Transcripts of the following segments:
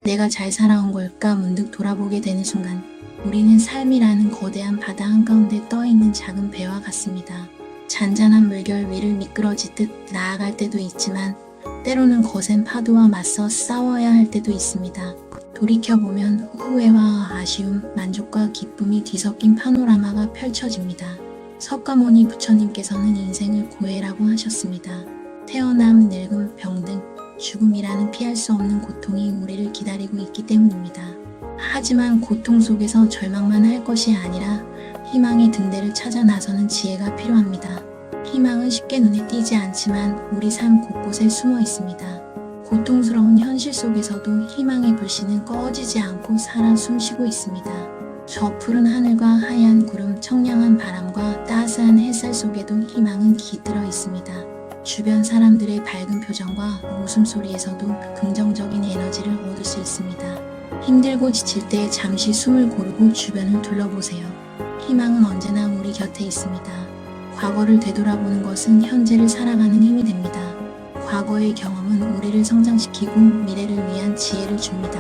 내가 잘 살아온 걸까 문득 돌아보게 되는 순간 우리는 삶이라는 거대한 바다 한가운데 떠있는 작은 배와 같습니다. 잔잔한 물결 위를 미끄러지듯 나아갈 때도 있지만 때로는 거센 파도와 맞서 싸워야 할 때도 있습니다. 돌이켜보면 후회와 아쉬움, 만족과 기쁨이 뒤섞인 파노라마가 펼쳐집니다. 석가모니 부처님께서는 인생을 고해라고 하셨습니다. 태어남, 늙음, 병 등 죽음이라는 피할 수 없는 고통이 우리를 기다리고 있기 때문입니다. 하지만 고통 속에서 절망만 할 것이 아니라 희망의 등대를 찾아 나서는 지혜가 필요합니다. 희망은 쉽게 눈에 띄지 않지만 우리 삶 곳곳에 숨어 있습니다. 고통스러운 현실 속에서도 희망의 불씨는 꺼지지 않고 살아 숨쉬고 있습니다. 저 푸른 하늘과 하얀 구름, 청량한 바람과 따스한 햇살 속에도 희망은 깃들어 있습니다. 주변 사람들의 밝은 표정과 웃음소리에서도 긍정적인 에너지를 얻을 수 있습니다. 힘들고 지칠 때 잠시 숨을 고르고 주변을 둘러보세요. 희망은 언제나 우리 곁에 있습니다. 과거를 되돌아보는 것은 현재를 살아가는 힘이 됩니다. 과거의 경험은 우리를 성장시키고 미래를 위한 지혜를 줍니다.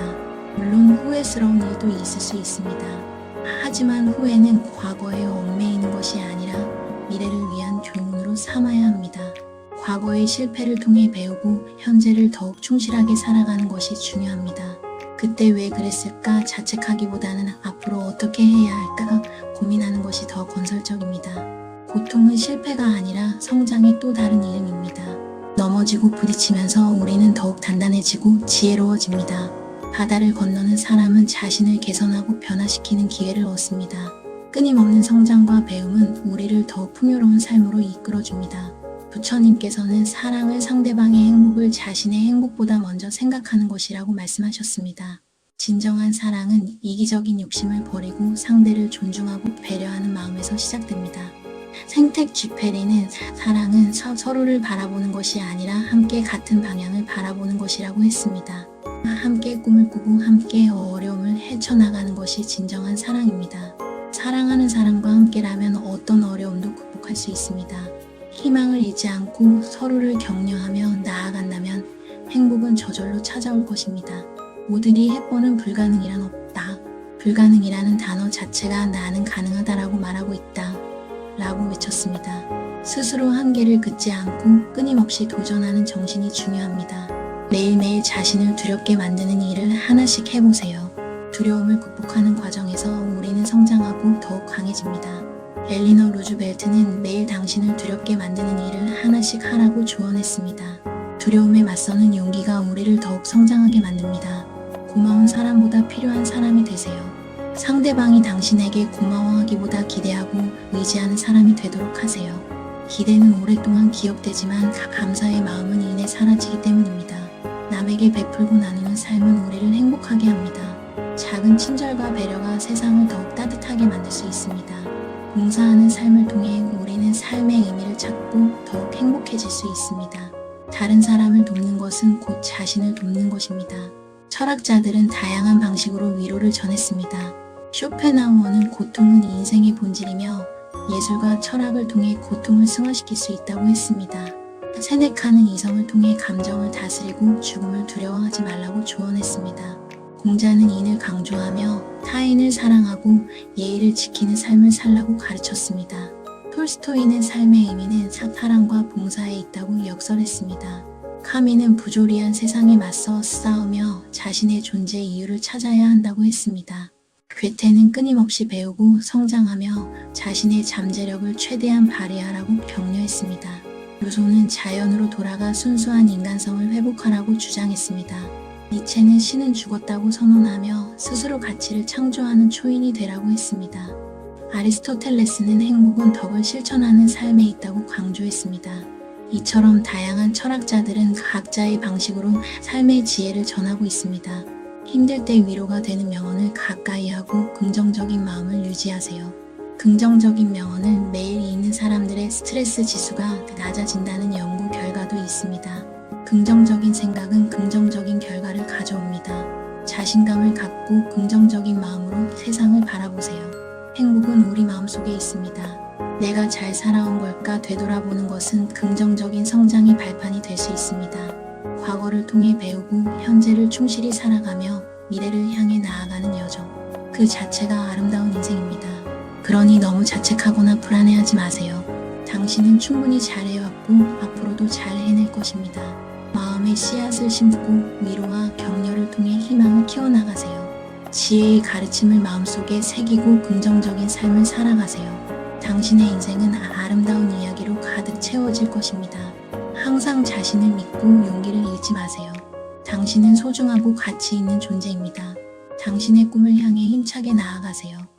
물론 후회스러운 일도 있을 수 있습니다. 하지만 후회는 과거에 얽매이는 것이 아니라 미래를 위한 교훈으로 삼아야 합니다. 과거의 실패를 통해 배우고 현재를 더욱 충실하게 살아가는 것이 중요합니다. 그때 왜 그랬을까 자책하기보다는 앞으로 어떻게 해야 할까 고민하는 것이 더 건설적입니다. 고통은 실패가 아니라 성장의 또 다른 이름입니다. 넘어지고 부딪히면서 우리는 더욱 단단해지고 지혜로워집니다. 바다를 건너는 사람은 자신을 개선하고 변화시키는 기회를 얻습니다. 끊임없는 성장과 배움은 우리를 더욱 풍요로운 삶으로 이끌어줍니다. 부처님께서는 사랑을 상대방의 행복을 자신의 행복보다 먼저 생각하는 것이라고 말씀하셨습니다. 진정한 사랑은 이기적인 욕심을 버리고 상대를 존중하고 배려하는 마음에서 시작됩니다. 생텍쥐페리는 사랑은 서로를 바라보는 것이 아니라 함께 같은 방향을 바라보는 것이라고 했습니다. 함께 꿈을 꾸고 함께 어려움을 헤쳐나가는 것이 진정한 사랑입니다. 사랑하는 사람과 함께라면 어떤 어려움도 극복할 수 있습니다. 희망을 잃지 않고 서로를 격려하며 나아간다면 행복은 저절로 찾아올 것입니다. 모두리 헵번은 불가능이란 없다. 불가능이라는 단어 자체가 나는 가능하다라고 말하고 있다. 라고 외쳤습니다. 스스로 한계를 긋지 않고 끊임없이 도전하는 정신이 중요합니다. 매일매일 자신을 두렵게 만드는 일을 하나씩 해보세요. 두려움을 극복하는 과정에서 우리는 성장하고 더욱 강해집니다. 엘리너 루즈벨트는 매일 당신을 두렵게 만드는 일을 하나씩 하라고 조언했습니다. 두려움에 맞서는 용기가 우리를 더욱 성장하게 만듭니다. 고마운 사람보다 필요한 사람이 되세요. 상대방이 당신에게 고마워하기보다 기대하고 의지하는 사람이 되도록 하세요. 기대는 오랫동안 기억되지만 감사의 마음은 이내 사라지기 때문입니다. 남에게 베풀고 나누는 삶은 우리를 행복하게 합니다. 작은 친절과 배려가 세상을 더욱 따뜻하게 만들 수 있습니다. 봉사하는 삶을 통해 우리는 삶의 의미를 찾고 더욱 행복해질 수 있습니다. 다른 사람을 돕는 것은 곧 자신을 돕는 것입니다. 철학자들은 다양한 방식으로 위로를 전했습니다. 쇼펜하우어는 고통은 인생의 본질이며 예술과 철학을 통해 고통을 승화시킬 수 있다고 했습니다. 세네카는 이성을 통해 감정을 다스리고 죽음을 두려워하지 말라고 조언했습니다. 공자는 인을 강조하며 타인을 사랑하고 예의를 지키는 삶을 살라고 가르쳤습니다. 톨스토이는 삶의 의미는 사랑과 봉사에 있다고 역설했습니다. 카미는 부조리한 세상에 맞서 싸우며 자신의 존재의 이유를 찾아야 한다고 했습니다. 괴테는 끊임없이 배우고 성장하며 자신의 잠재력을 최대한 발휘하라고 격려했습니다. 루소는 자연으로 돌아가 순수한 인간성을 회복하라고 주장했습니다. 니체는 신은 죽었다고 선언하며 스스로 가치를 창조하는 초인이 되라고 했습니다. 아리스토텔레스는 행복은 덕을 실천하는 삶에 있다고 강조했습니다. 이처럼 다양한 철학자들은 각자의 방식으로 삶의 지혜를 전하고 있습니다. 힘들 때 위로가 되는 명언을 가까이 하고 긍정적인 마음을 유지하세요. 긍정적인 명언을 매일 읽는 사람들의 스트레스 지수가 낮아진다는 연구 결과도 있습니다. 긍정적인 생각은 긍정적인 결과를 가져옵니다. 자신감을 갖고 긍정적인 마음으로 세상을 바라보세요. 행복은 우리 마음속에 있습니다. 내가 잘 살아온 걸까 되돌아보는 것은 긍정적인 성장의 발판이 될 수 있습니다. 과거를 통해 배우고 현재를 충실히 살아가며 미래를 향해 나아가는 여정. 그 자체가 아름다운 인생입니다. 그러니 너무 자책하거나 불안해하지 마세요. 당신은 충분히 잘해왔고 앞으로도 잘 해낼 것입니다. 마음에 씨앗을 심고 위로와 격려를 통해 희망을 키워나가세요. 지혜의 가르침을 마음속에 새기고 긍정적인 삶을 살아가세요. 당신의 인생은 아름다운 이야기로 가득 채워질 것입니다. 항상 자신을 믿고 용기를 잃지 마세요. 당신은 소중하고 가치 있는 존재입니다. 당신의 꿈을 향해 힘차게 나아가세요.